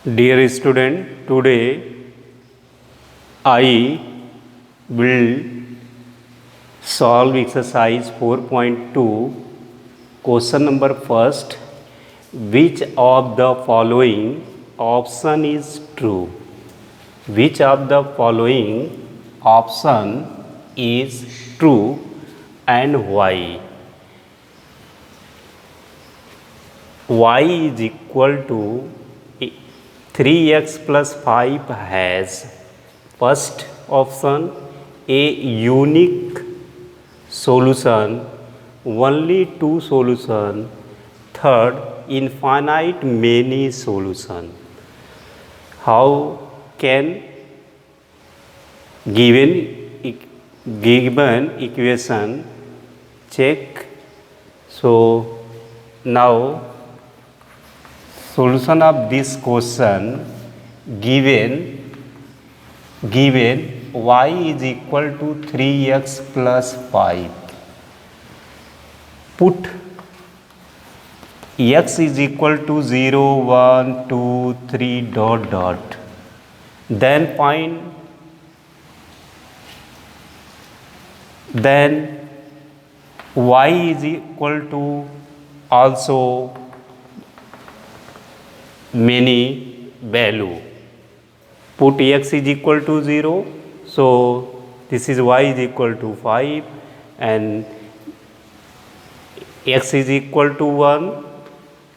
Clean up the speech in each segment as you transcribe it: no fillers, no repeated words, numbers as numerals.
Dear student, today I will solve exercise 4.2. Question number first. Which of the following option is true? Which of the following option is true and why? Y is equal to 3x plus 5 has first option a unique solution, only two solution, third infinite many solution. How can given equation check? So now solution of this question given y is equal to 3x plus 5. Put x is equal to 0, 1, 2, 3 dot dot. Then y is equal to also many value. Put x is equal to 0, so this is y is equal to 5 and x is equal to 1,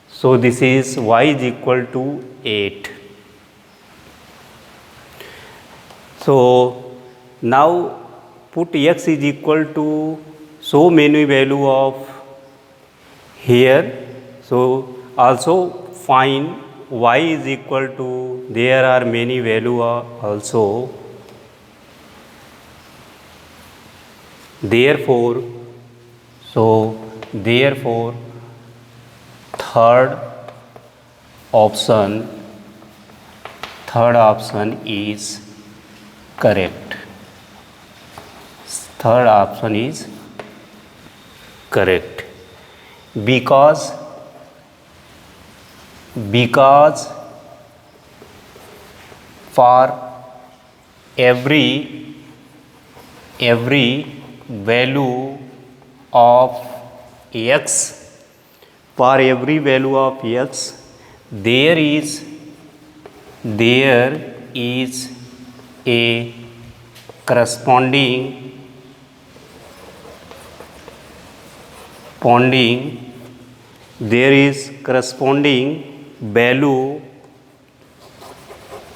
so this is y is equal to 8. So now put x is equal to so many value of here, so also find y is equal to, there are many value also, therefore third option is correct. Third option is correct because for every value of x, there is a corresponding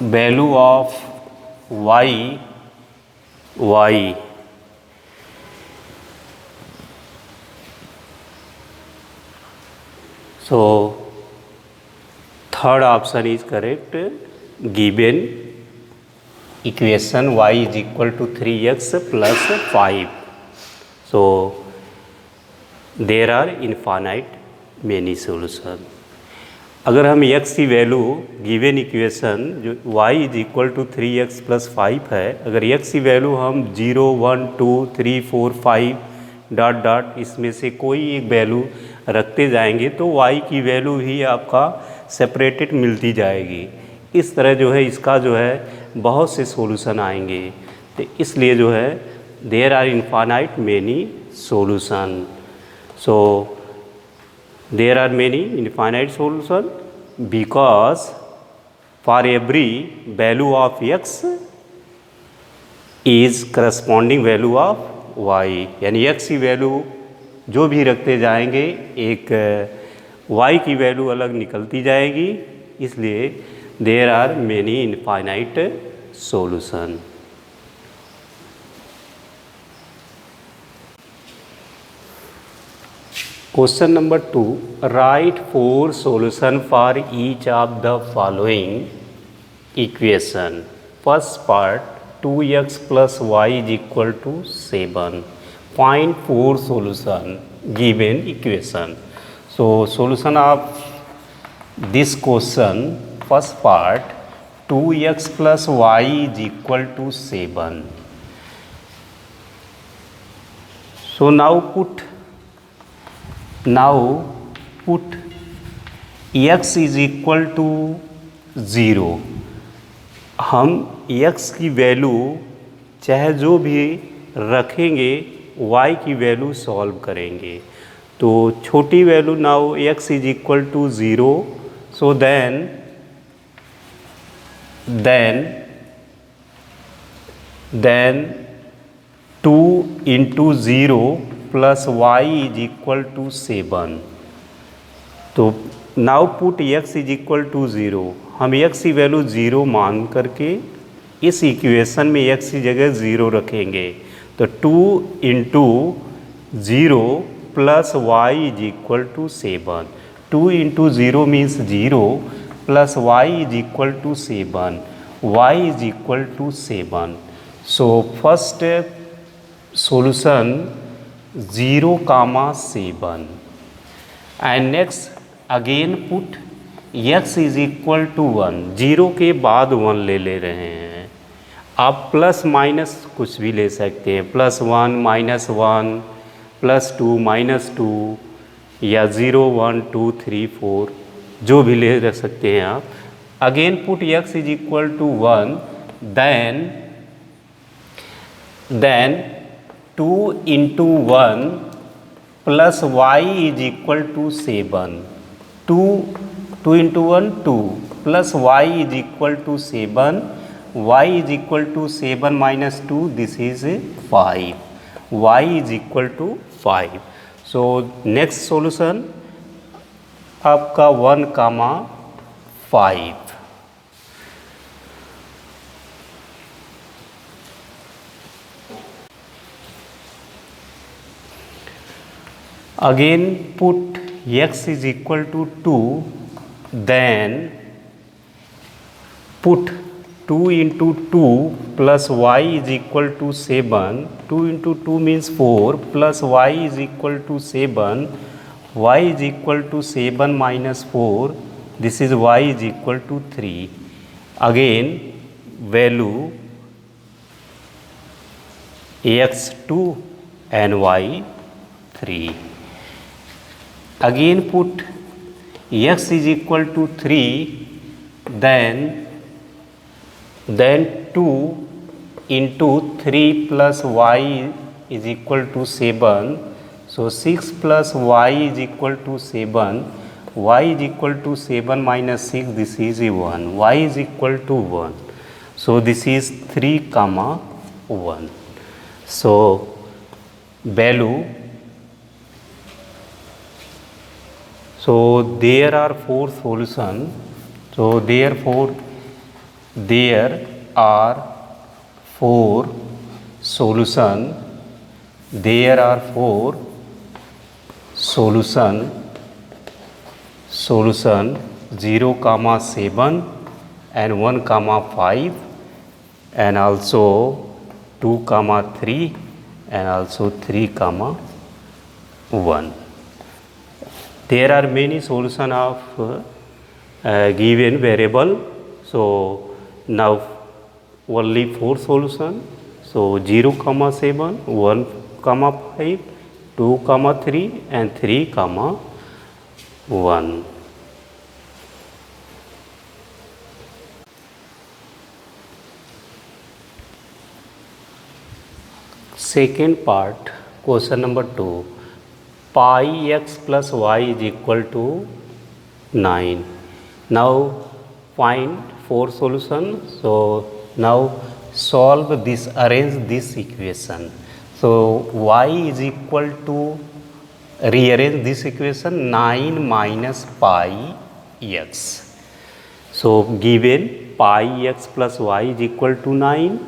value of y. So third option is correct given equation y is equal to 3x plus 5. So there are infinite many solution. अगर हम x की value given equation जो y is equal to 3x plus 5 है, अगर x की value हम 0, 1, 2, 3, 4, 5 dot dot इसमें से कोई एक वैल्यू रखते जाएंगे तो y की वैल्यू ही आपका सेपरेटेड मिलती जाएगी. इस तरह जो है इसका जो है बहुत से सॉल्यूशन आएंगे, तो इसलिए जो है there are infinite many solution. So there are many infinite solution because for every value of x is corresponding value of y. यानी x की वैल्यू जो भी रखते जाएंगे एक y की वैल्यू अलग निकलती जाएगी, इसलिए there are many infinite solution. Question number 2. Write 4 solution for each of the following equation. First part 2x plus y is equal to 7. Find 4 solution given equation. So solution of this question, first part 2x plus y is equal to 7. So now put x is equal to zero. हम x की value चाहे जो भी रखेंगे y की value solve करेंगे। तो छोटी value now x is equal to zero, so then two into zero plus y is equal to 7। तो now put x is equal to zero. हम x की वैल्यू ज़ीरो मान करके इस इक्वेशन में x की जगह ज़ीरो रखेंगे। तो 2 into zero plus y is equal to 7। 2 into zero means zero plus y is equal to 7, y is equal to 7। So first solution 0, 7 and next again put x is equal to 1। 0 के बाद 1 ले रहे हैं। आप plus minus कुछ भी ले सकते हैं, +1 -1 +2 -2 या 0 1 2 3 4 जो भी ले रख सकते हैं आप। Again put x is equal to 1, then 2 into 1 plus y is equal to 7। 2 into 1 2 plus y is equal to 7, y is equal to 7 minus 2, this is 5, y is equal to 5। So next solution आपका 1, 5। Again put x is equal to 2, then put 2 into 2 plus y is equal to 7, 2 into 2 means 4 plus y is equal to 7, y is equal to 7 minus 4, this is y is equal to 3. Again value x 2 and y 3. Again put x is equal to 3, then 2 into 3 plus y is equal to 7. So 6 plus y is equal to 7. Y is equal to 7 minus 6, this is 1. Y is equal to 1. So this is 3, 1. So value, so there are 4 solutions. So therefore there are 4 solutions. There are 4 solution 0, 7 and 1, 5 and also 2, 3 and also 3, 1. There are many solutions of given variable. So now only 4 solutions. So 0, 7, 1, 5, 2, 3 and 3, 1. Second part, question number 2. Pi x plus y is equal to 9. Now find 4 solutions. So now solve this, arrange this equation. So y is equal to, rearrange this equation, 9 minus pi x. So given pi x plus y is equal to 9,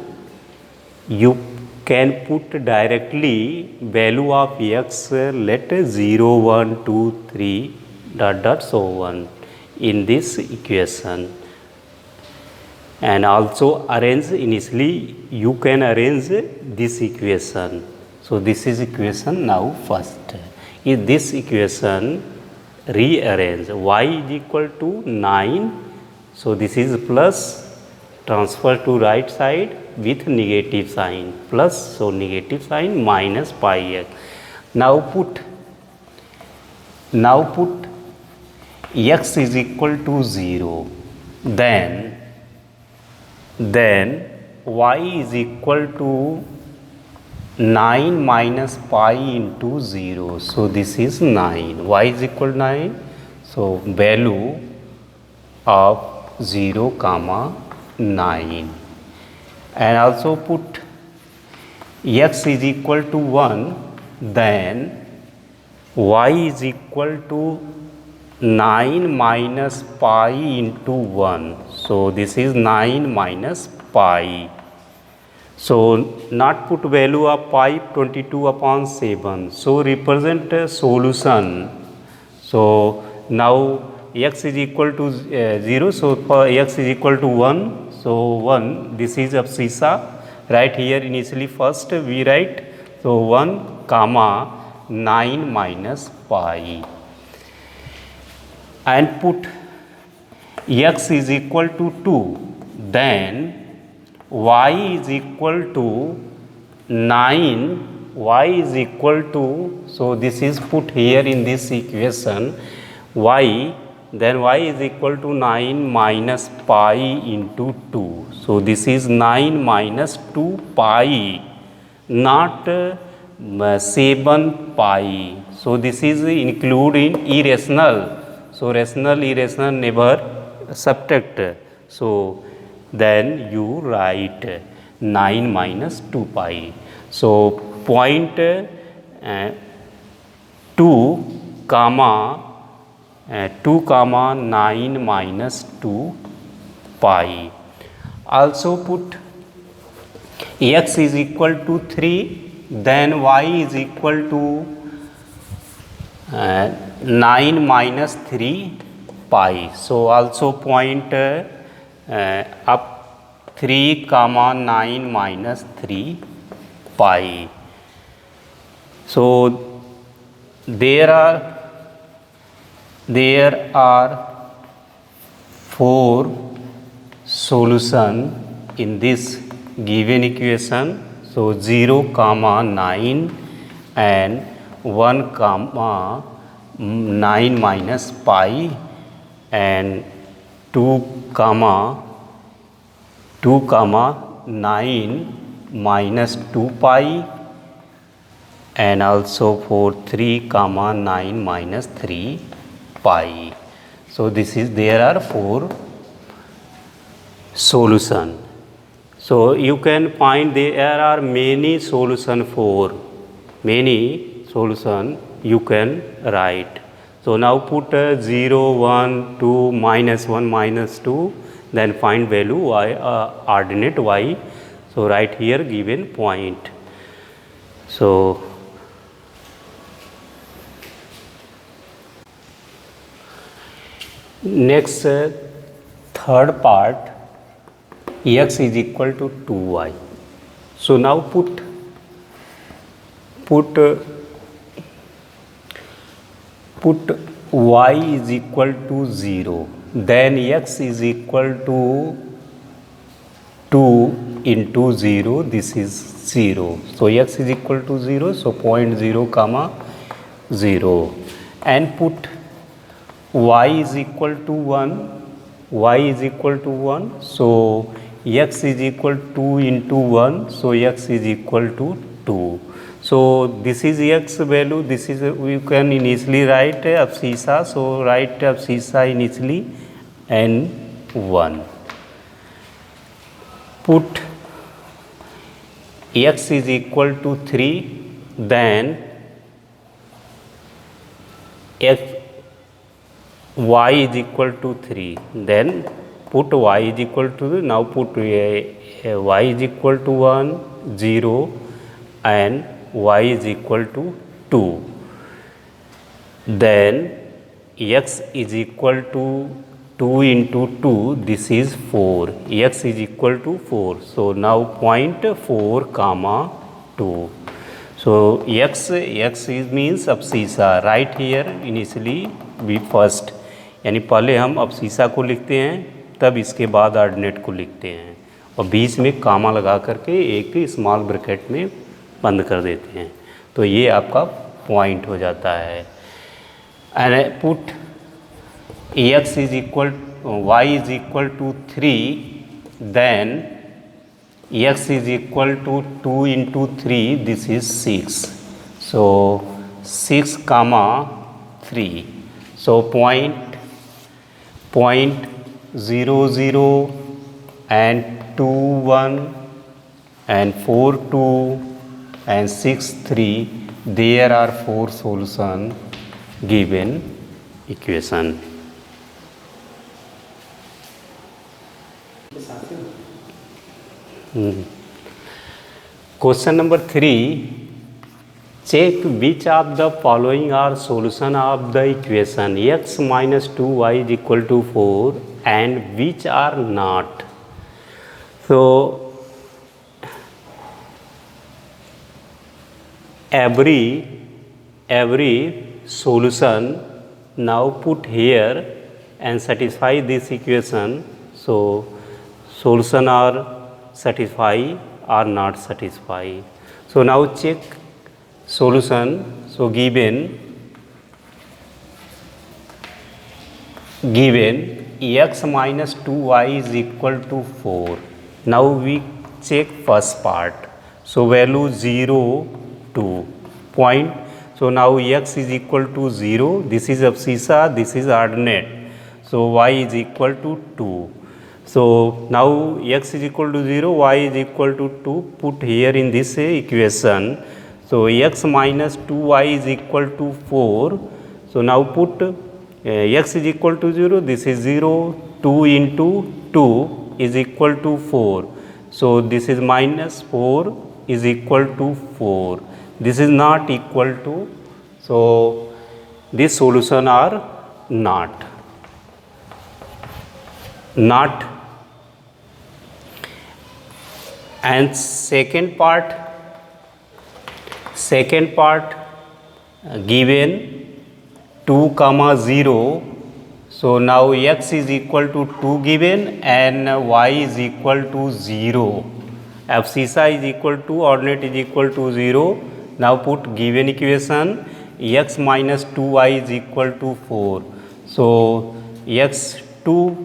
you can put directly value of x, let 0, 1, 2, 3 ... so on in this equation, and also arrange, initially you can arrange this equation. So this is equation now first. In this equation rearrange, y is equal to 9, so this is plus, transfer to right side with negative sign, plus, so negative sign, minus pi x. Now put x is equal to 0. then y is equal to 9 minus pi into 0. So this is 9. Y is equal to 9. So value of 0 comma 9. And also put x is equal to 1, then y is equal to 9 minus pi into 1. So this is 9 minus pi. So not put value of pi 22 upon 7. So represent a solution. So now x is equal to 0. So for x is equal to 1. So 1, this is abscissa. Right here initially first we write. So 1 comma 9 minus pi. And put x is equal to 2, then y is equal to 9, y is equal to, so this is put here in this equation, y, then y is equal to 9 minus pi into 2. So this is 9 minus 2 pi, not 7 pi. So this is include in irrational. So rational, irrational never subtract. So then you write 9 minus 2 pi. So point 2 comma 9 minus 2 pi. Also put x is equal to 3, then y is equal to 9 minus 3 pi. So also point up 3 comma 9 minus 3 pi. So there are 4 solution in this given equation. So 0 comma 9 and 1 comma 9 minus pi and 2 comma 9 minus 2 pi and also for 3 comma 9 minus 3 pi. So this is, there are 4 solution. So you can find there are many solution for many solution you can write. So now put 0, 1, 2, minus 1, minus 2, then find value y, ordinate y. So write here given point. So next third part, x is equal to 2y. So now put y is equal to 0, then x is equal to 2 into 0, this is 0. So x is equal to 0, so point 0 comma 0, and put y is equal to 1, y is equal to 1, so x is equal to 2 into 1, so x is equal to 2. So this is x value, this is, we can initially write abscissa, so write abscissa initially and 1. Put x is equal to 3, then y is equal to 3, then put y is equal to, now put y is equal to 1, 0 and y is equal to 2, then x is equal to 2 into 2, this is 4, x is equal to 4. So now point 4 comma 2. So x is means abscissa. Right here initially we first, यानी पहले हम abscissa को लिखते हैं, तब इसके बाद ordinate को लिखते हैं और बीच में कामा लगा करके एक स्मॉल ब्रैकेट में बंद कर देते हैं, तो ये आपका पॉइंट हो जाता है. And put x is equal y is equal to 3, then x is equal to 2 into 3, this is 6. So 6 comma 3. So point 0 0 and 2 1 and 4 2 and 6 3, there are 4 solutions given equation. Question number 3. Check which of the following are solution of the equation x minus 2y is equal to 4 and which are not. So every solution now put here and satisfy this equation. So solution are satisfy or not satisfy. So now check solution. So given x minus 2y is equal to 4. Now we check first part. So value 0 2 point. So now x is equal to 0. This is abscissa, this is ordinate. So y is equal to 2. So now x is equal to 0, y is equal to 2. Put here in this equation. So x minus 2y is equal to 4. So now put x is equal to 0. This is 0. 2 into 2 is equal to 4. So this is minus 4 is equal to 4. This is not equal to. So this solution are not. And second part given 2 comma 0. So now x is equal to 2 given and y is equal to 0. Abscissa is equal to ordinate is equal to 0. Now put given equation x minus 2y is equal to 4. So x 2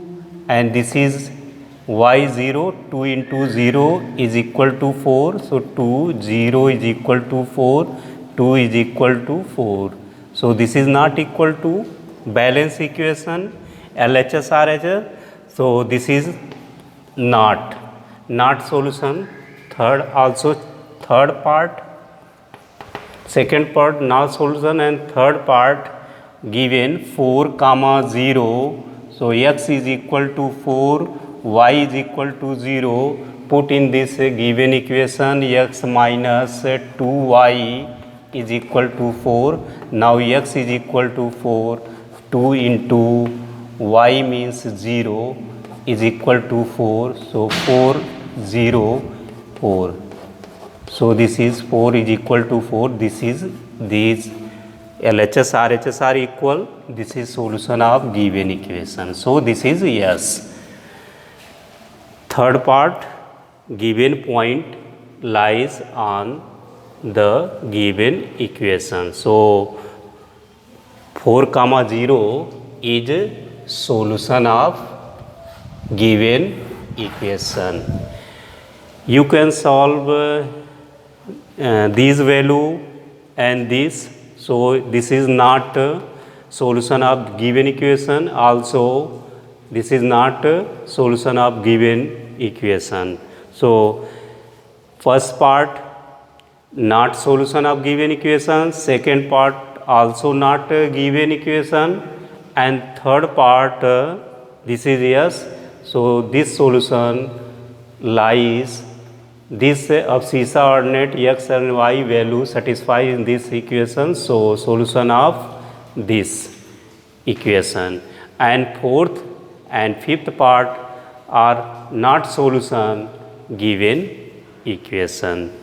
and this is y 0, 2 into 0 is equal to 4. So 2, 0 is equal to 4, 2 is equal to 4. So this is not equal to balance equation LHS RHS. So this is not solution. Third part, second part not solution, and third part given 4 comma 0. So x is equal to 4, y is equal to 0. Put in this given equation x minus 2y is equal to 4. Now x is equal to 4. 2 into y means 0 is equal to 4. So 4 0 4. So this is 4 is equal to 4. This is these LHS RHS are equal. This is solution of given equation. So this is yes. Third part, given point lies on the given equation. So 4 comma 0 is solution of given equation. You can solve these value and this. So this is not solution of given equation. Also this is not solution of given equation. So first part not solution of given equation, second part also not given equation, and third part this is yes. So this solution lies this abscissa ordinate x and y value satisfy in this equation. So solution of this equation. And fourth and fifth part are not solution given equation.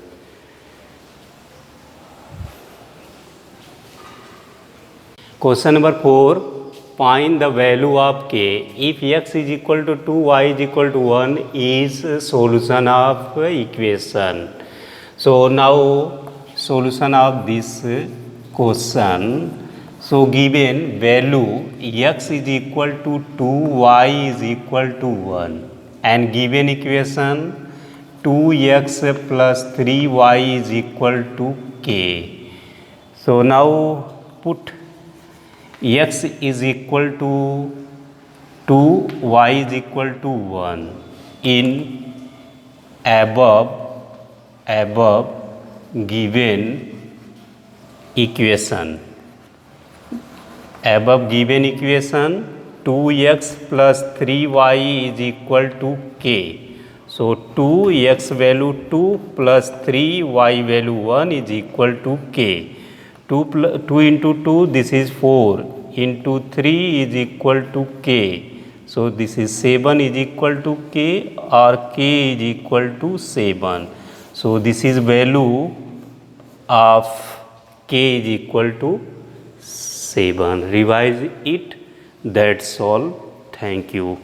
Question number 4. Find the value of k if x is equal to 2, y is equal to 1 is solution of equation. So now solution of this question. So So given value x is equal to 2, y is equal to 1, and given equation 2x plus 3y is equal to k. So now put x is equal to 2, y is equal to 1 in above given equation. Above given equation 2x plus 3y is equal to k. So 2x value 2 plus 3y value 1 is equal to k. 2 into 2, this is 4, into 3 is equal to k. So this is 7 is equal to k, or k is equal to 7. So this is value of k is equal to 7. Revise it. That's all. Thank you.